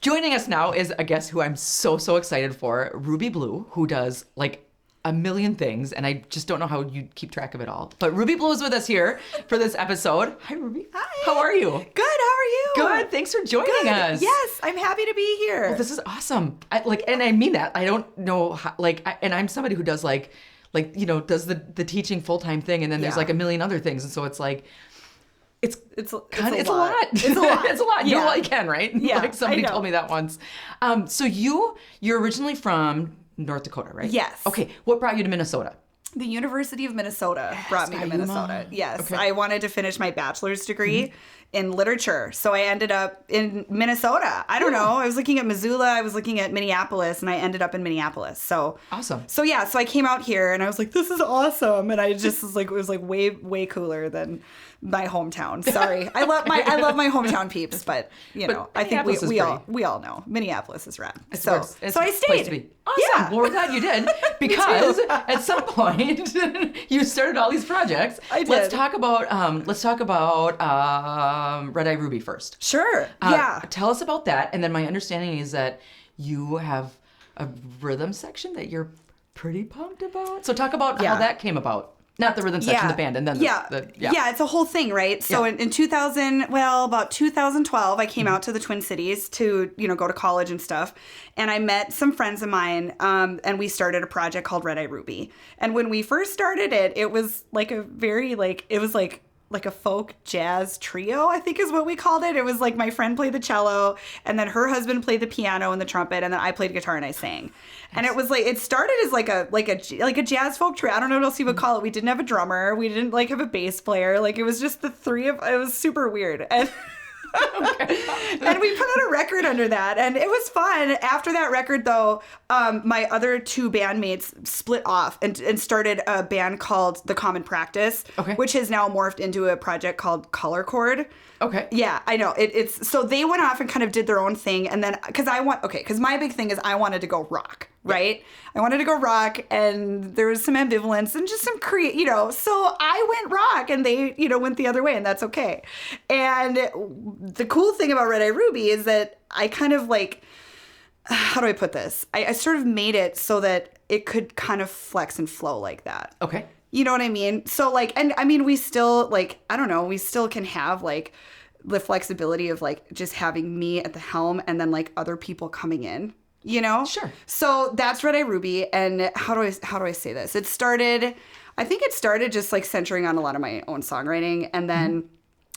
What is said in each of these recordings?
Joining us now is a guest who I'm so excited for, Ruby Blu, who does like a million things, and I just don't know how you keep track of it all. But Ruby Blu is with us here for this episode. Hi, Ruby. Hi. How are you? Good. How are you? Good. Thanks for joining us. Yes, I'm happy to be here. Well, this is awesome. And I mean that. I don't know how, and I'm somebody who does does the teaching full-time thing, and then there's like a million other things, and so it's like it's a lot. It's a lot. It's a lot. You do all you can, right? Yeah. Like somebody told me that once. So you're originally from North Dakota, right? Yes. Okay. What brought you to Minnesota? The University of Minnesota brought me to Minnesota. Yes. Okay. I wanted to finish my bachelor's degree in literature. So I ended up in Minnesota. I don't know. I was looking at Missoula. I was looking at Minneapolis, and I ended up in Minneapolis. So awesome. So yeah. So I came out here, and I was like, this is awesome. And I just was like, it was like way cooler than my hometown. Sorry. I love my hometown peeps, but I think we all know Minneapolis is rad. So I stayed. Awesome. Yeah. Well, we're glad you did, because at some point you started all these projects. I did. Let's talk about Red Eye Ruby first. Sure. Yeah. Tell us about that, and then my understanding is that you have a rhythm section that you're pretty pumped about. So talk about how that came about. Not the rhythm section, the band, and then it's a whole thing, right? So in about 2012, I came out to the Twin Cities to, go to college and stuff. And I met some friends of mine, and we started a project called Red Eye Ruby. And when we first started it, it was like a very, like a folk jazz trio, I think is what we called it. It was like my friend played the cello, and then her husband played the piano and the trumpet, and then I played guitar and I sang. And it was like, it started as like a jazz folk trio. I don't know what else you would call it. We didn't have a drummer. We didn't have a bass player. Like, it was just the three of, it was super weird. And and we put out a record under that, and it was fun. After that record, though, my other two bandmates split off and started a band called The Common Practice, which has now morphed into a project called Color Chord. Okay. Yeah, I know. It's so they went off and kind of did their own thing, and then because my big thing is I wanted to go rock. Right? I wanted to go rock, and there was some ambivalence and just some so I went rock, and they, went the other way, and that's okay. And the cool thing about Red Eye Ruby is that I kind of how do I put this? I sort of made it so that it could kind of flex and flow like that. Okay. You know what I mean? So and I mean, we still I don't know, we still can have the flexibility of just having me at the helm and then other people coming in. Sure. So that's Red Eye Ruby, and how do I say this? I think it started just centering on a lot of my own songwriting, and then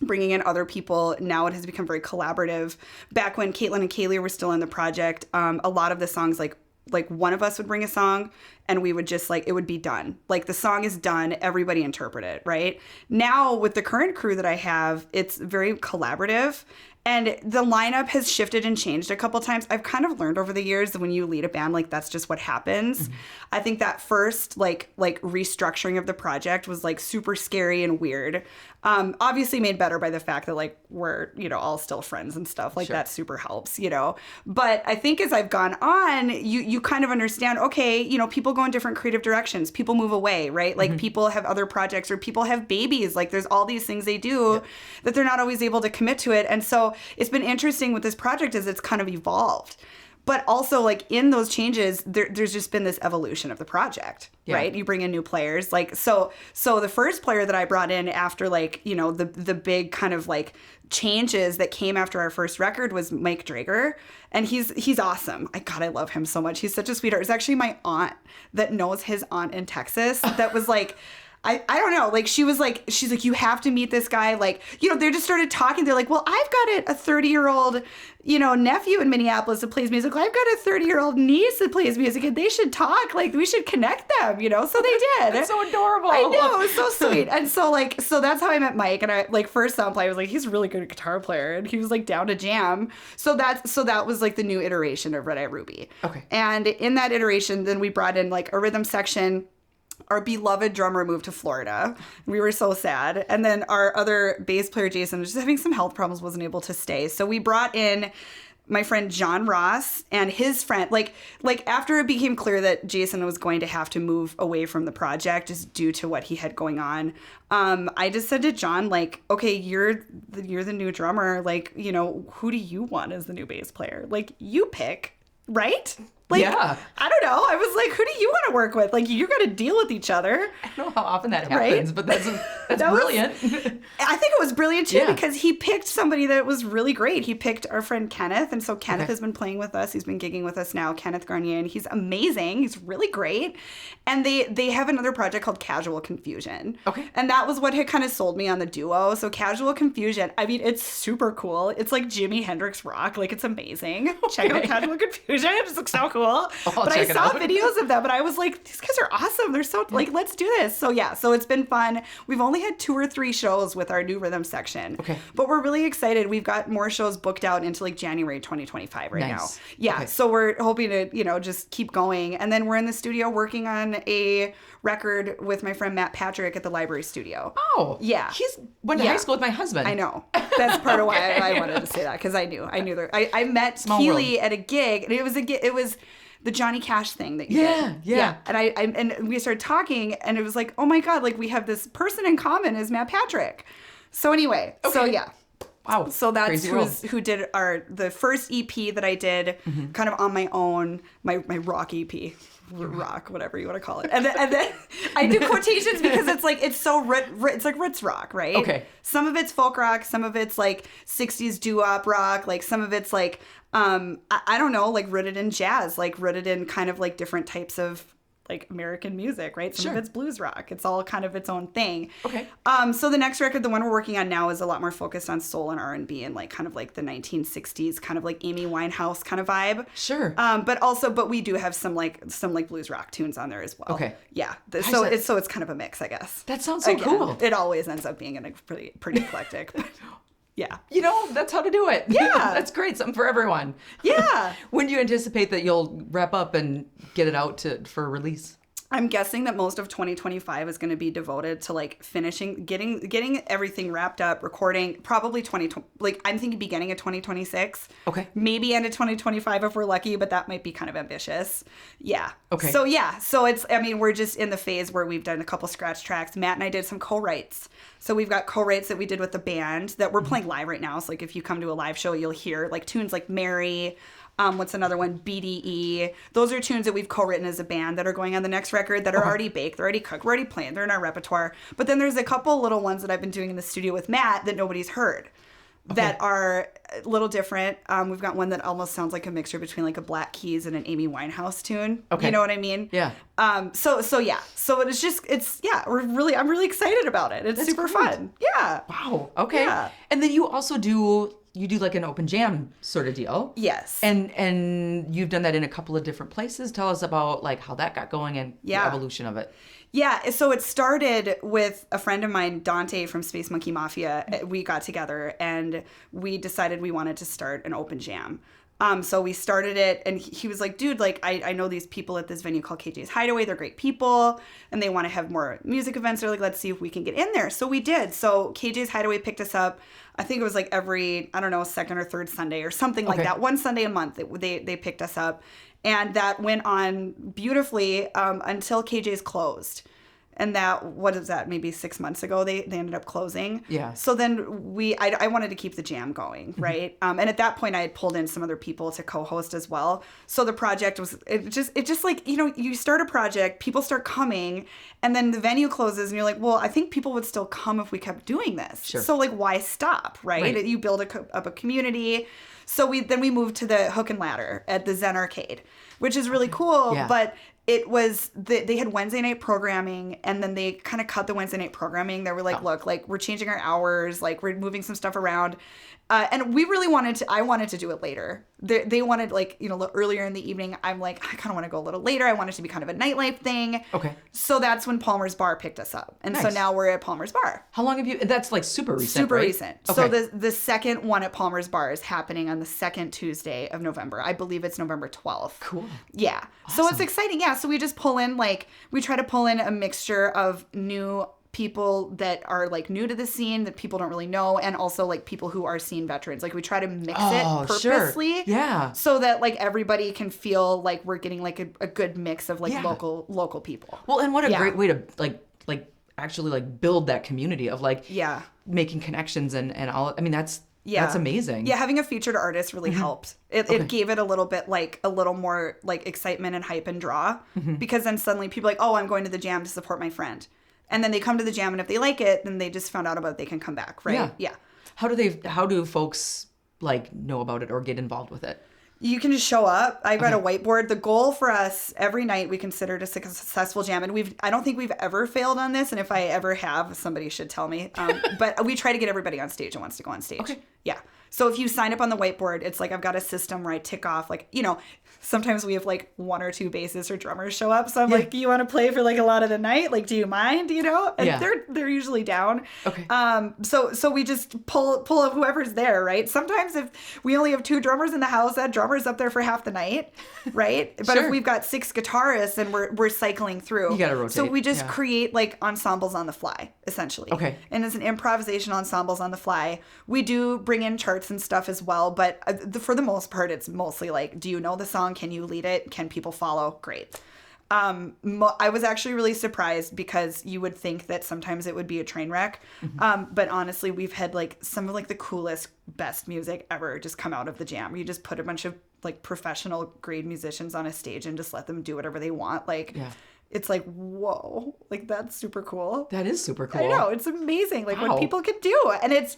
bringing in other people. Now it has become very collaborative. Back when Caitlin and Kaylee were still in the project, a lot of the songs like one of us would bring a song, and we would just it would be done. The song is done, everybody interpret it, right? Now with the current crew that I have, it's very collaborative. And the lineup has shifted and changed a couple times. I've kind of learned over the years that when you lead a band, that's just what happens. Mm-hmm. I think that first restructuring of the project was super scary and weird. Obviously made better by the fact that we're all still friends and stuff. Sure. That super helps, But I think as I've gone on, you kind of understand, okay, people go in different creative directions. People move away, right? People have other projects, or people have babies. There's all these things they do that they're not always able to commit to it. And so it's been interesting with this project as it's kind of evolved. But also, in those changes, there's just been this evolution of the project, right? You bring in new players. So the first player that I brought in after, the big kind of, changes that came after our first record was Mike Drager. And he's awesome. I love him so much. He's such a sweetheart. It's actually my aunt that knows his aunt in Texas that was I don't know. She's like, you have to meet this guy. They just started talking. They're like, well, I've got a 30-year-old, nephew in Minneapolis that plays music. I've got a 30-year-old niece that plays music, and they should talk. We should connect them, So they did. That's so adorable. I know. It was so sweet. And so that's how I met Mike. And I, first sound play, I was he's a really good guitar player. And he was down to jam. So that was the new iteration of Red Eye Ruby. Okay. And in that iteration, then we brought in a rhythm section. Our beloved drummer moved to Florida. We were so sad. And then our other bass player, Jason, was just having some health problems, wasn't able to stay. So we brought in my friend John Ross and his friend, like after it became clear that Jason was going to have to move away from the project just due to what he had going on, I just said to John, like, okay, you're the new drummer. Like, you know, who do you want as the new bass player? Like, you pick, right? Like, yeah. I don't know. I was like, who do you want to work with? Like, you got to deal with each other. I don't know how often that happens, but that's brilliant. I think it was brilliant, too, because he picked somebody that was really great. He picked our friend Kenneth, and so Kenneth has been playing with us. He's been gigging with us now, Kenneth Garnier, and he's amazing. He's really great. And they have another project called Casual Confusion. Okay. And that was what had kind of sold me on the duo. So Casual Confusion, I mean, it's super cool. It's like Jimi Hendrix rock. Like, it's amazing. Check out Casual Confusion. It just looks so cool. But I saw videos of them, and I was like, these guys are awesome. They're so, like, let's do this. So, yeah, so it's been fun. We've only had 2 or 3 shows with our new rhythm section. Okay. But we're really excited. We've got more shows booked out into, like, January 2025 right now. Yeah, so we're hoping to, you know, just keep going. And then we're in the studio working on a record with my friend Matt Patrick at the Library Studio. Oh. Yeah. He's went to high school with my husband. I know. That's part of why I wanted to say that, because I knew there. I met Keely at a gig, and it was the Johnny Cash thing that you did. Yeah. And we started talking, and it was like, oh my God, like, we have this person in common as Matt Patrick. So anyway, so yeah. Wow. So that's who did the first EP that I did kind of on my own, my rock EP. Rock, whatever you want to call it. And then I do quotations because it's like, it's like Ritz rock, right? Okay. Some of it's folk rock, some of it's like 60s doo-wop rock, like some of it's like, I don't know, like rooted in jazz, like rooted in kind of like different types of like American music, right? Some of it's blues rock. It's all kind of its own thing. Okay. So the next record, the one we're working on now, is a lot more focused on soul and R&B and like kind of like the 1960s kind of like Amy Winehouse kind of vibe. Sure. But we do have some blues rock tunes on there as well. Okay. Yeah. So it's kind of a mix, I guess. That sounds so cool. It always ends up being in a pretty eclectic. Yeah. You know, that's how to do it. Yeah. That's great. Something for everyone. Yeah. When do you anticipate that you'll wrap up and get it out for release? I'm guessing that most of 2025 is going to be devoted to like finishing, getting everything wrapped up, recording, probably I'm thinking beginning of 2026. Okay. Maybe end of 2025 if we're lucky, but that might be kind of ambitious. Yeah. Okay. So yeah, we're just in the phase where we've done a couple scratch tracks. Matt and I did some co-writes. So we've got co-writes that we did with the band that we're playing live right now. So like if you come to a live show, you'll hear like tunes like Mary, what's another one? BDE. Those are tunes that we've co-written as a band that are going on the next record that are already baked. They're already cooked. We're already playing. They're in our repertoire. But then there's a couple little ones that I've been doing in the studio with Matt that nobody's heard that are a little different. We've got one that almost sounds like a mixture between like a Black Keys and an Amy Winehouse tune. Okay. You know what I mean? Yeah. So yeah. So I'm really excited about it. It's super fun. Yeah. Wow. Okay. Yeah. And then you also do like an open jam sort of deal. Yes. And you've done that in a couple of different places. Tell us about like how that got going and the evolution of it. Yeah, so it started with a friend of mine, Dante from Space Monkey Mafia. We got together and we decided we wanted to start an open jam. So we started it, and he was like, dude, like, I know these people at this venue called KJ's Hideaway. They're great people, and they want to have more music events. They're like, let's see if we can get in there. So we did. So KJ's Hideaway picked us up. I think it was like every, I don't know, second or third Sunday or something like that. One Sunday a month, they picked us up. And that went on beautifully until KJ's closed. And that, what is that, maybe 6 months ago, they ended up closing. Yeah. So then I wanted to keep the jam going, right? And at that point, I had pulled in some other people to co-host as well. So the project it just like, you know, you start a project, people start coming, and then the venue closes, and you're like, well, I think people would still come if we kept doing this. Sure. So like, why stop, right? You build up a community. So we moved to the Hook and Ladder at the Zen Arcade, which is really cool, but it was, they had Wednesday night programming, and then they kind of cut the Wednesday night programming. They were like, look, like, we're changing our hours, like, we're moving some stuff around. And we really I wanted to do it later. They wanted, like, you know, earlier in the evening. I'm like, I kind of want to go a little later. I want it to be kind of a nightlife thing. Okay. So that's when Palmer's Bar picked us up. And so now we're at Palmer's Bar. How long have you, that's like super recent, Super right? recent. Okay. So the second one at Palmer's Bar is happening on the second Tuesday of November. I believe it's November 12th. Cool. Yeah. Awesome. So it's exciting. Yeah. So we just we try to pull in a mixture of new people that are like new to the scene that people don't really know, and also like people who are scene veterans. Like we try to mix it purposely, sure. Yeah, so that like everybody can feel like we're getting like a good mix of like local people. Well, and what a great way to like actually like build that community of like making connections and all. I mean, that's amazing. Yeah, having a featured artist really helped. It gave it a little bit like a little more like excitement and hype and draw, because then suddenly people are like, oh, I'm going to the jam to support my friend. And then they come to the jam, and if they like it, then they just found out about it, they can come back, right? Yeah. How do folks like know about it or get involved with it? You can just show up. I've got a whiteboard. The goal for us every night we consider it a successful jam, and I don't think we've ever failed on this. And if I ever have, somebody should tell me. But we try to get everybody on stage that wants to go on stage. Okay. Yeah. So if you sign up on the whiteboard, it's like I've got a system where I tick off, like, you know, sometimes we have like one or two bassists or drummers show up. So I'm like, you want to play for like a lot of the night? Like, do you mind? You know? And they're usually down. Okay. So we just pull up whoever's there, right? Sometimes if we only have 2 drummers in the house, that drummer's up there for half the night, right? But if we've got 6 guitarists and we're cycling through, you gotta rotate. So we just create like ensembles on the fly, essentially. Okay. And it's an improvisation ensembles on the fly. We do bring in charts and stuff as well, but for the most part, it's mostly like, do you know the song? Can you lead it? Can people follow? Great. I was actually really surprised, because you would think that sometimes it would be a train wreck. But honestly, we've had like some of like the coolest, best music ever just come out of the jam. You just put a bunch of like professional grade musicians on a stage and just let them do whatever they want. Like, it's like, whoa, like that's super cool. That is super cool. I know, it's amazing. Like what people can do. And it's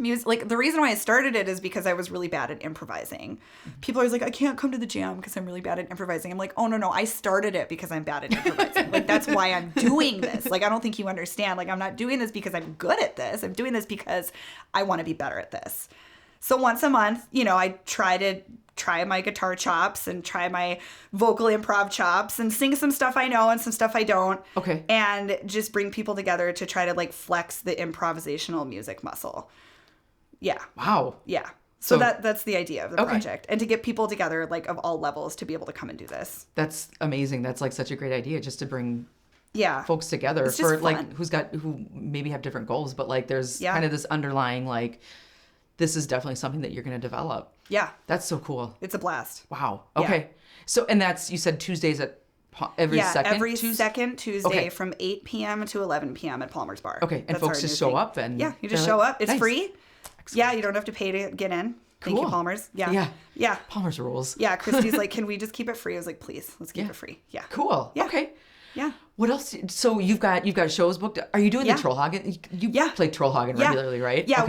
music. Like the reason why I started it is because I was really bad at improvising. People are always like, I can't come to the jam because I'm really bad at improvising. I'm like, oh no, I started it because I'm bad at improvising. Like that's why I'm doing this. Like I don't think you understand. Like I'm not doing this because I'm good at this. I'm doing this because I want to be better at this. So once a month, you know, I try my guitar chops and try my vocal improv chops and sing some stuff I know and some stuff I don't. Okay. And just bring people together to try to like flex the improvisational music muscle. Yeah. Wow. Yeah. So that's the idea of the project. And to get people together like of all levels to be able to come and do this. That's amazing. That's like such a great idea, just to bring folks together it's just for fun. like who maybe have different goals, but like there's kind of this underlying like, this is definitely something that you're going to develop. Yeah. That's so cool. It's a blast. Wow. Okay. Yeah. So, and that's, you said Tuesdays at every second Tuesday from 8 p.m. to 11 p.m. at Palmer's Bar. Okay. And folks just show up and... Yeah, you just show up. It's free. Excellent. Yeah, you don't have to pay to get in. Thank you, Palmer's. Yeah. Palmer's rules. Yeah, Christy's like, can we just keep it free? I was like, please, let's keep it free. Yeah. Cool. Yeah. Okay. Yeah. What else? So you've got shows booked. Are you doing the Trollhagen? You play Trollhagen regularly, right? Yeah,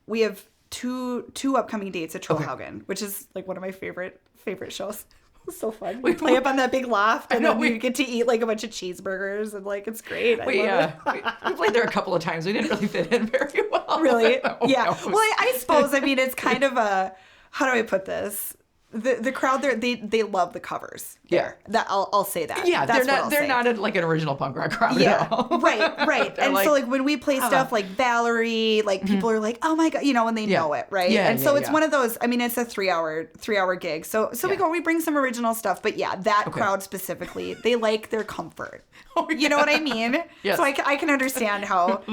we have two upcoming dates at Trollhagen, which is like one of my favorite shows. It's so fun. We play up on that big loft, and then we get to eat like a bunch of cheeseburgers, and like it's great. I love it. We played there a couple of times. We didn't really fit in very well. Really? Yeah. Well, I suppose. I mean, it's kind of a, how do I put this? The crowd there, they love the covers. Yeah, that I'll say that. Yeah, they're not like an original punk rock crowd at all. Right. And like, so like when we play stuff like Valerie, like people are like, oh my god, you know, and they know it, right? Yeah, and so it's one of those. I mean, it's a 3-hour gig. So we bring some original stuff, but that crowd specifically, they like their comfort. You know what I mean? Yes. So I can understand how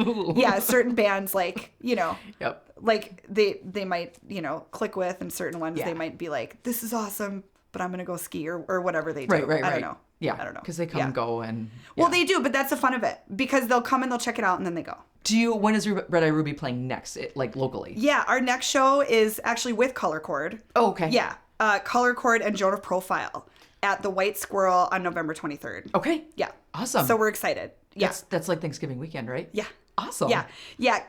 certain bands like, you know. Yep. Like they might, you know, click with, and certain ones they might be like, this is awesome, but I'm gonna go ski or whatever they do. Right. I don't know. Yeah. I don't know. Because they come and go and well, they do, but that's the fun of it, because they'll come and they'll check it out and then they go. When is Red Eye Ruby playing next? Like locally? Yeah, our next show is actually with Color Chord. Oh, okay. Yeah, Color Chord and Joan of Profile at the White Squirrel on November 23rd. Okay. Yeah. Awesome. So we're excited. Yeah. That's like Thanksgiving weekend, right? Yeah. Awesome. Yeah.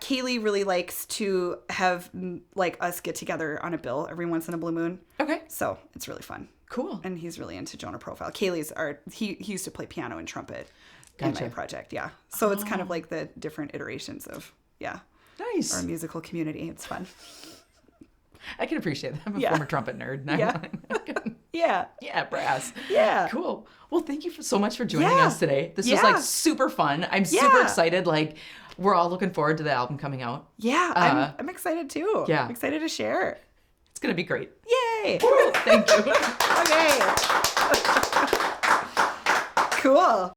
Kaylee really likes to have like us get together on a bill every once in a blue moon. Okay. So it's really fun. Cool. And he's really into Joan of Profile. He used to play piano and trumpet in my project. Yeah. So it's kind of like the different iterations of nice our musical community. It's fun. I can appreciate that. I'm a former trumpet nerd. Yeah, brass. Yeah. Cool. Well, thank you so much for joining us today. This was like super fun. I'm super excited. Like, we're all looking forward to the album coming out. Yeah, I'm excited too. Yeah. I'm excited to share. It's going to be great. Yay. Thank you. Okay. Cool.